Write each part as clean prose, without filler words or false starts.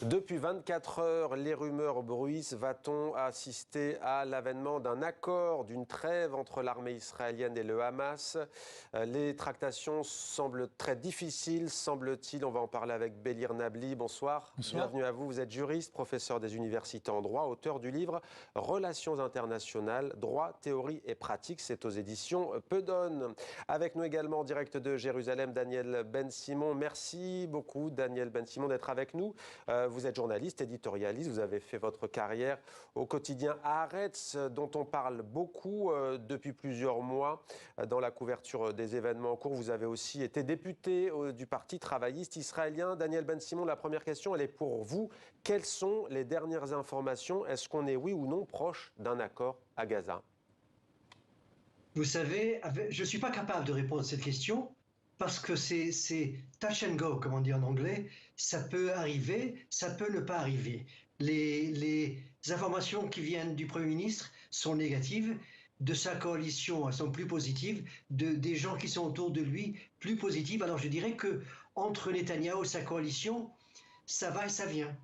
Depuis 24 heures, les rumeurs bruissent. Va-t-on assister à l'avènement d'un accord, d'une trêve entre l'armée israélienne et le Hamas? Les tractations semblent très difficiles, semble-t-il. On va en parler avec Bélir Nabli. Bonsoir. Bonsoir. Bienvenue à vous. Vous êtes juriste, professeur des universités en droit, auteur du livre Relations internationales, droit, théorie et pratique. C'est aux éditions Pedone. Avec nous également en direct de Jérusalem, Daniel Ben-Simon. Merci beaucoup, Daniel Ben-Simon, d'être avec nous. Vous êtes journaliste, éditorialiste, vous avez fait votre carrière au quotidien Haaretz, dont on parle beaucoup depuis plusieurs mois dans la couverture des événements en cours. Vous avez aussi été député du Parti travailliste israélien. Daniel Ben-Simon, la première question, elle est pour vous. Quelles sont les dernières informations? Est-ce qu'on est, oui ou non, proche d'un accord à Gaza? Vous savez, je ne suis pas capable de répondre à cette question parce que c'est touch and go, comme on dit en anglais. Ça peut arriver, ça peut ne pas arriver. Les informations qui viennent du Premier ministre sont négatives, de sa coalition elles sont plus positives, des gens qui sont autour de lui plus positives. Alors je dirais que entre Netanyahou et sa coalition, ça va et ça vient.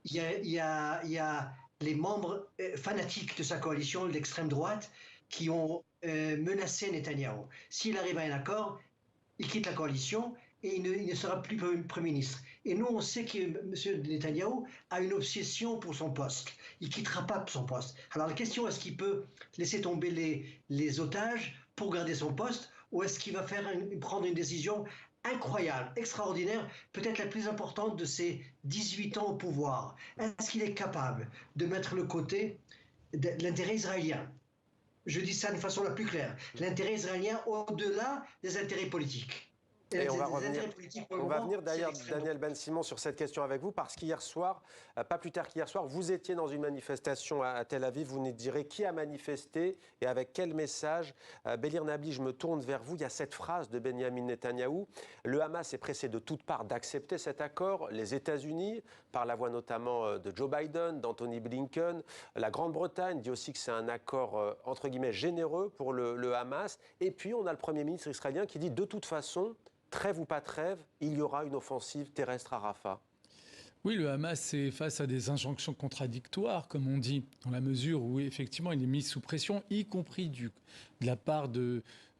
Il y a les membres fanatiques de sa coalition, l'extrême droite, qui ont menacé Netanyahou. S'il arrive à un accord, il quitte la coalition et il ne sera plus Premier ministre. Et nous, on sait que M. Netanyahou a une obsession pour son poste. Il ne quittera pas son poste. Alors la question, est-ce qu'il peut laisser tomber les otages pour garder son poste, ou est-ce qu'il va prendre une décision incroyable, extraordinaire, peut-être la plus importante de ses 18 ans au pouvoir? Est-ce qu'il est capable de mettre le côté de l'intérêt israélien? Je dis ça de façon la plus claire. L'intérêt israélien au-delà des intérêts politiques. Et on va venir d'ailleurs, Daniel Ben-Simon, sur cette question avec vous, parce qu'hier soir, pas plus tard qu'hier soir, vous étiez dans une manifestation à Tel Aviv. Vous nous direz qui a manifesté et avec quel message. Bélir Nabli, je me tourne vers vous. Il y a cette phrase de Benyamin Netanyahou. Le Hamas est pressé de toutes parts d'accepter cet accord. Les États-Unis, par la voix notamment de Joe Biden, d'Anthony Blinken. La Grande-Bretagne dit aussi que c'est un accord, entre guillemets, généreux pour le Hamas. Et puis, on a le Premier ministre israélien qui dit de toute façon, trêve ou pas trêve, il y aura une offensive terrestre à Rafah. Oui, le Hamas est face à des injonctions contradictoires, comme on dit, dans la mesure où effectivement il est mis sous pression, y compris de la part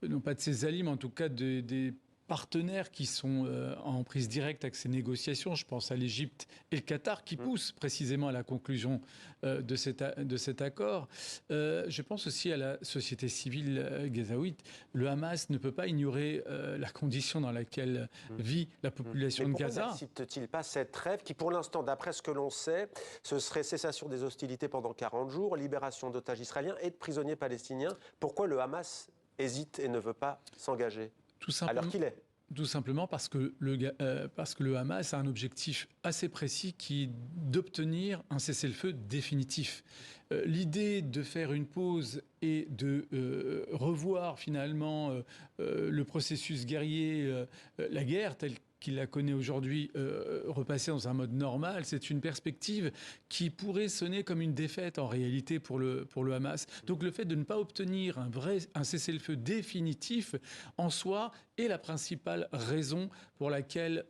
non pas de ses alliés, mais en tout cas des partenaires qui sont en prise directe avec ces négociations. Je pense à l'Égypte et le Qatar qui poussent précisément à la conclusion de cet accord. Je pense aussi à la société civile gazaouite. Le Hamas ne peut pas ignorer la condition dans laquelle vit la population de Gaza. Pourquoi n'accepte-t-il pas cette trêve qui, pour l'instant, d'après ce que l'on sait, ce serait cessation des hostilités pendant 40 jours, libération d'otages israéliens et de prisonniers palestiniens? Pourquoi le Hamas hésite et ne veut pas s'engager alors qu'il est? Tout simplement parce que le Hamas a un objectif assez précis qui est d'obtenir un cessez-le-feu définitif. L'idée de faire une pause et de revoir finalement le processus guerrier, la guerre telle qu'il la connaît aujourd'hui, repasser dans un mode normal, c'est une perspective qui pourrait sonner comme une défaite en réalité pour le Hamas. Donc le fait de ne pas obtenir un cessez-le-feu définitif en soi est la principale raison pour laquelle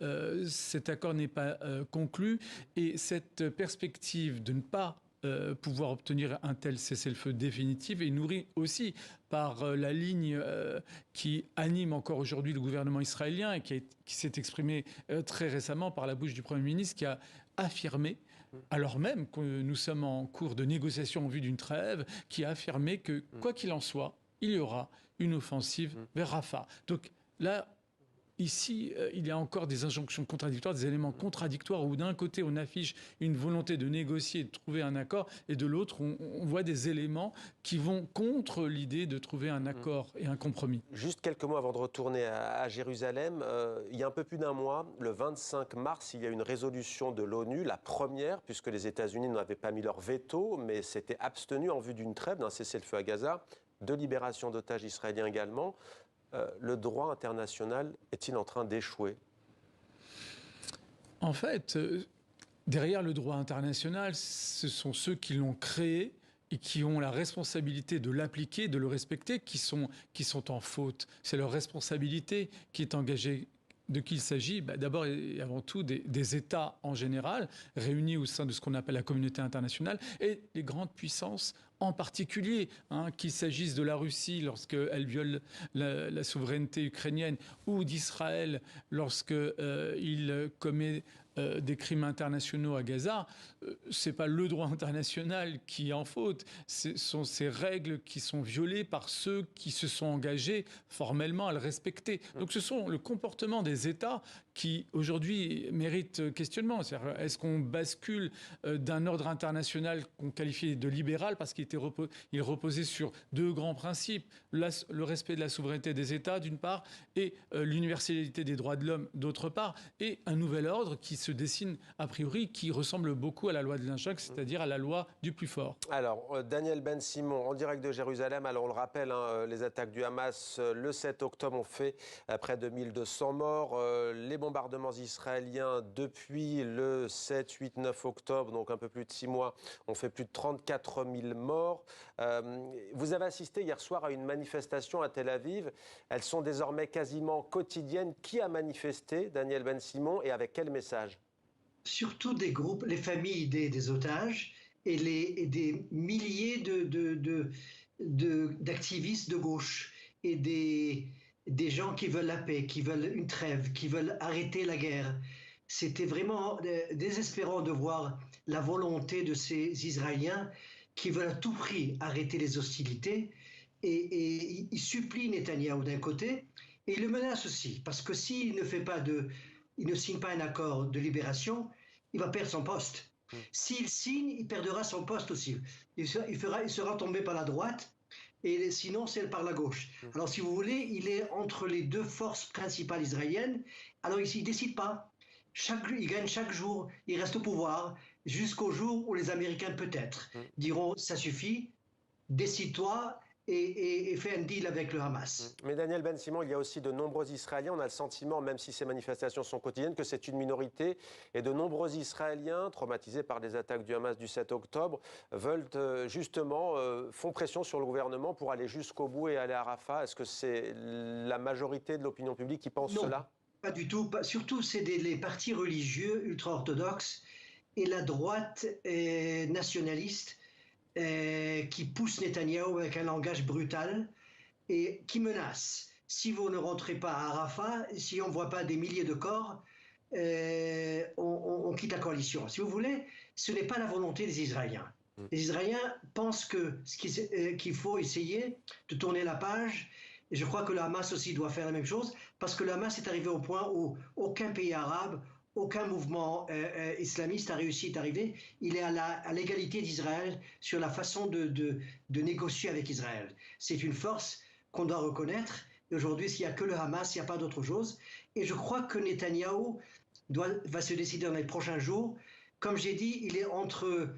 cet accord n'est pas conclu. Et cette perspective de ne pas pouvoir obtenir un tel cessez-le-feu définitif est nourri aussi par la ligne qui anime encore aujourd'hui le gouvernement israélien et qui s'est exprimée très récemment par la bouche du Premier ministre qui a affirmé, alors même que nous sommes en cours de négociation en vue d'une trêve, qui a affirmé que quoi qu'il en soit, il y aura une offensive vers Rafah. Donc là, ici, il y a encore des injonctions contradictoires, des éléments contradictoires où d'un côté, on affiche une volonté de négocier, de trouver un accord, et de l'autre, on voit des éléments qui vont contre l'idée de trouver un accord et un compromis. Juste quelques mots avant de retourner à Jérusalem. Il y a un peu plus d'un mois, le 25 mars, il y a une résolution de l'ONU, la première, puisque les États-Unis n'avaient pas mis leur veto, mais s'étaient abstenus en vue d'une trêve, d'un cessez-le-feu à Gaza, de libération d'otages israéliens également. Le droit international est-il en train d'échouer? En fait, derrière le droit international, ce sont ceux qui l'ont créé et qui ont la responsabilité de l'appliquer, de le respecter, qui sont en faute. C'est leur responsabilité qui est engagée de qui il s'agit? D'abord et avant tout des États en général, réunis au sein de ce qu'on appelle la communauté internationale, et les grandes puissances en particulier, qu'il s'agisse de la Russie lorsqu'elle viole la souveraineté ukrainienne, ou d'Israël lorsqu'il commet des crimes internationaux à Gaza. C'est pas le droit international qui est en faute, ce sont ces règles qui sont violées par ceux qui se sont engagés formellement à le respecter. Donc ce sont le comportement des États qui aujourd'hui mérite questionnement. Est-ce qu'on bascule d'un ordre international qu'on qualifiait de libéral parce qu'il reposait sur deux grands principes, le respect de la souveraineté des États d'une part et l'universalité des droits de l'homme d'autre part, et un nouvel ordre qui se dessine a priori, qui ressemble beaucoup à la loi de Lynchburg, c'est-à-dire à la loi du plus fort. Alors, Daniel Ben-Simon, en direct de Jérusalem. Alors, on le rappelle, les attaques du Hamas le 7 octobre ont fait près de 1200 morts. Les bombardements israéliens depuis le 7, 8, 9 octobre, donc un peu plus de 6 mois, ont fait plus de 34 000 morts. Vous avez assisté hier soir à une manifestation à Tel Aviv. Elles sont désormais quasiment quotidiennes. Qui a manifesté, Daniel Ben-Simon, et avec quel message? Surtout des groupes, les familles des otages et des milliers d'activistes de gauche et des gens qui veulent la paix, qui veulent une trêve, qui veulent arrêter la guerre. C'était vraiment désespérant de voir la volonté de ces Israéliens qui veulent à tout prix arrêter les hostilités, et ils supplient Netanyahou d'un côté et ils le menacent aussi, parce que s'il il ne signe pas un accord de libération, il va perdre son poste. S'il signe, il perdra son poste aussi. Il sera tombé par la droite, et sinon c'est par la gauche. Alors si vous voulez, il est entre les deux forces principales israéliennes. Alors il ne décide pas. Il gagne chaque jour, il reste au pouvoir, jusqu'au jour où les Américains peut-être diront ça suffit, décide-toi et fais un deal avec le Hamas. Mais Daniel Ben-Simon, il y a aussi de nombreux Israéliens, on a le sentiment, même si ces manifestations sont quotidiennes, que c'est une minorité, et de nombreux Israéliens, traumatisés par les attaques du Hamas du 7 octobre, font pression sur le gouvernement pour aller jusqu'au bout et aller à Rafah. Est-ce que c'est la majorité de l'opinion publique qui pense cela? Pas du tout. Surtout, c'est les partis religieux ultra-orthodoxes et la droite nationaliste qui pousse Netanyahou avec un langage brutal et qui menace. Si vous ne rentrez pas à Rafah, si on ne voit pas des milliers de corps, on quitte la coalition. Si vous voulez, ce n'est pas la volonté des Israéliens. Les Israéliens pensent qu'il faut essayer de tourner la page. Et je crois que le Hamas aussi doit faire la même chose, parce que le Hamas est arrivé au point où aucun pays arabe, aucun mouvement islamiste a réussi à arriver. Il est à l'égalité d'Israël sur la façon de négocier avec Israël. C'est une force qu'on doit reconnaître. Et aujourd'hui, s'il n'y a que le Hamas, il n'y a pas d'autre chose. Et je crois que Netanyahou va se décider dans les prochains jours. Comme j'ai dit, il est entre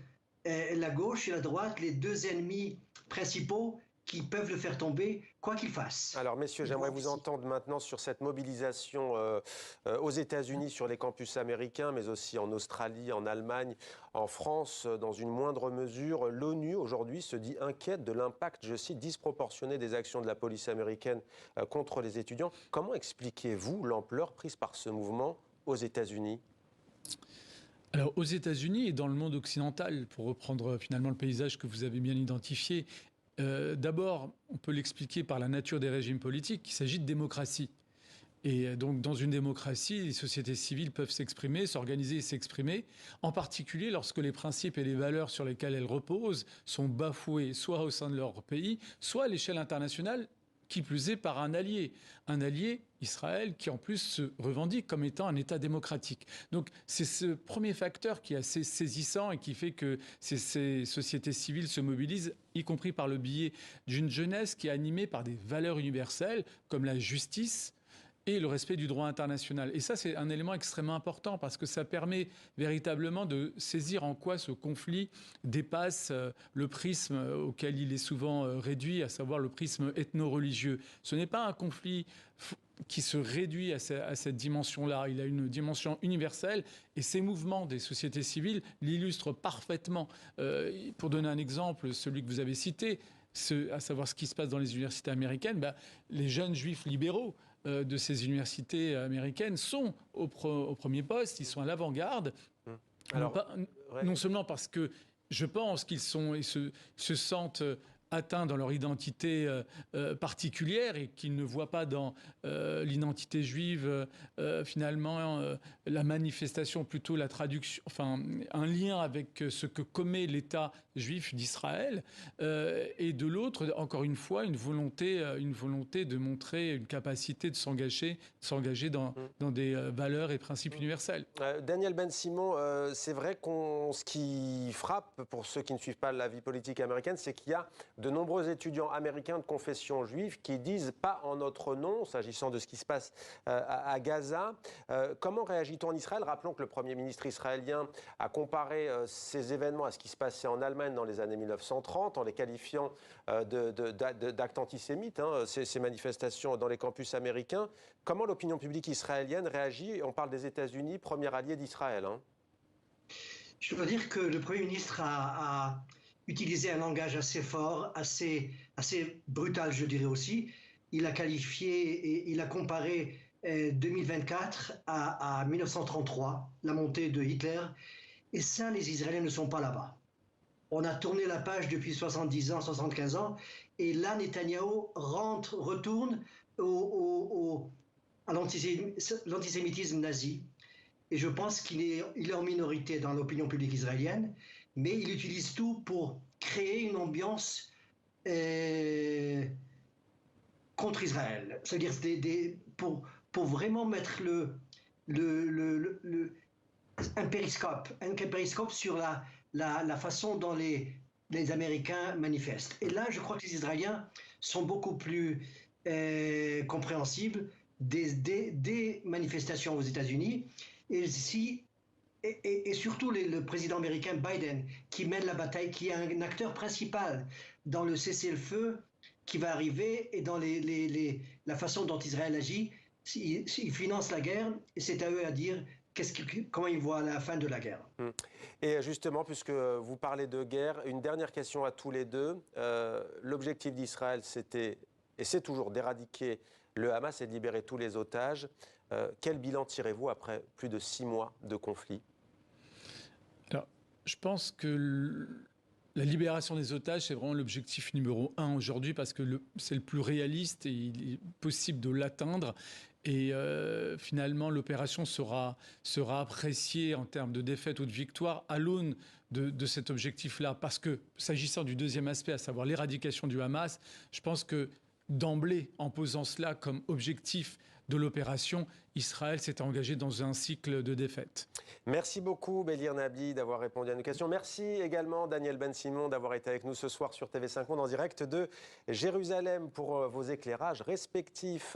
la gauche et la droite, les deux ennemis principaux qui peuvent le faire tomber, quoi qu'il fasse. Alors, messieurs, j'aimerais vous entendre maintenant sur cette mobilisation aux États-Unis, sur les campus américains, mais aussi en Australie, en Allemagne, en France, dans une moindre mesure. L'ONU, aujourd'hui, se dit inquiète de l'impact, je cite, disproportionné des actions de la police américaine contre les étudiants. Comment expliquez-vous l'ampleur prise par ce mouvement aux États-Unis ? Alors, aux États-Unis et dans le monde occidental, pour reprendre finalement le paysage que vous avez bien identifié, d'abord, on peut l'expliquer par la nature des régimes politiques. Il s'agit de démocratie. Et donc, dans une démocratie, les sociétés civiles peuvent s'exprimer, s'organiser et s'exprimer, en particulier lorsque les principes et les valeurs sur lesquelles elles reposent sont bafoués, soit au sein de leur pays, soit à l'échelle internationale, qui plus est par un allié, Israël, qui en plus se revendique comme étant un État démocratique. Donc c'est ce premier facteur qui est assez saisissant et qui fait que ces sociétés civiles se mobilisent, y compris par le biais d'une jeunesse qui est animée par des valeurs universelles comme la justice et le respect du droit international. Et ça, c'est un élément extrêmement important parce que ça permet véritablement de saisir en quoi ce conflit dépasse le prisme auquel il est souvent réduit, à savoir le prisme ethno-religieux. Ce n'est pas un conflit qui se réduit à cette dimension-là. Il a une dimension universelle et ces mouvements des sociétés civiles l'illustrent parfaitement. Pour donner un exemple, celui que vous avez cité, à savoir ce qui se passe dans les universités américaines, les jeunes juifs libéraux de ces universités américaines sont au premier poste, ils sont à l'avant-garde. Alors, Non seulement parce que je pense qu'ils se sentent atteints dans leur identité particulière et qu'ils ne voient pas dans l'identité juive finalement la manifestation, plutôt la traduction, enfin un lien avec ce que commet l'État juif d'Israël, et de l'autre, encore une fois, une volonté de montrer une capacité de s'engager dans des valeurs et principes universels. Daniel Ben-Simon, c'est vrai ce qui frappe pour ceux qui ne suivent pas la vie politique américaine, c'est qu'il y a de nombreux étudiants américains de confession juive qui disent pas en notre nom, s'agissant de ce qui se passe à Gaza. Comment réagit-on en Israël? Rappelons que le Premier ministre israélien a comparé ces événements à ce qui se passait en Allemagne dans les années 1930, en les qualifiant d'actes antisémites, ces manifestations dans les campus américains. Comment l'opinion publique israélienne réagit? On parle des États-Unis, premier allié d'Israël. Je dois dire que le Premier ministre a utilisé un langage assez fort, assez brutal, je dirais aussi. Il a qualifié et il a comparé 2024 à 1933, la montée de Hitler. Et ça, les Israéliens ne sont pas là-bas. On a tourné la page depuis 70 ans, 75 ans. Et là, Netanyahou retourne à l'antisémitisme nazi. Et je pense qu'il est en minorité dans l'opinion publique israélienne, mais il utilise tout pour créer une ambiance contre Israël. C'est-à-dire pour vraiment mettre un périscope sur la façon dont les Américains manifestent. Et là, je crois que les Israéliens sont beaucoup plus compréhensibles des manifestations aux États-Unis. Et surtout le président américain Biden, qui mène la bataille, qui est un acteur principal dans le cessez-le-feu qui va arriver et dans la façon dont Israël agit. Il finance la guerre et c'est à eux à dire comment ils voient la fin de la guerre. Et justement, puisque vous parlez de guerre, une dernière question à tous les deux. L'objectif d'Israël, c'était, et c'est toujours, d'éradiquer le Hamas et de libérer tous les otages. Quel bilan tirez-vous après plus de 6 mois de conflit? Alors, je pense que la libération des otages, c'est vraiment l'objectif numéro 1 aujourd'hui parce que c'est le plus réaliste et il est possible de l'atteindre. Et finalement, l'opération sera appréciée en termes de défaite ou de victoire à l'aune de cet objectif-là. Parce que, s'agissant du deuxième aspect, à savoir l'éradication du Hamas, je pense que d'emblée, en posant cela comme objectif de l'opération, Israël s'est engagé dans un cycle de défaite. Merci beaucoup, Bélir Nabli, d'avoir répondu à nos questions. Merci également, Daniel Ben-Simon, d'avoir été avec nous ce soir sur TV5 Monde en direct de Jérusalem pour vos éclairages respectifs.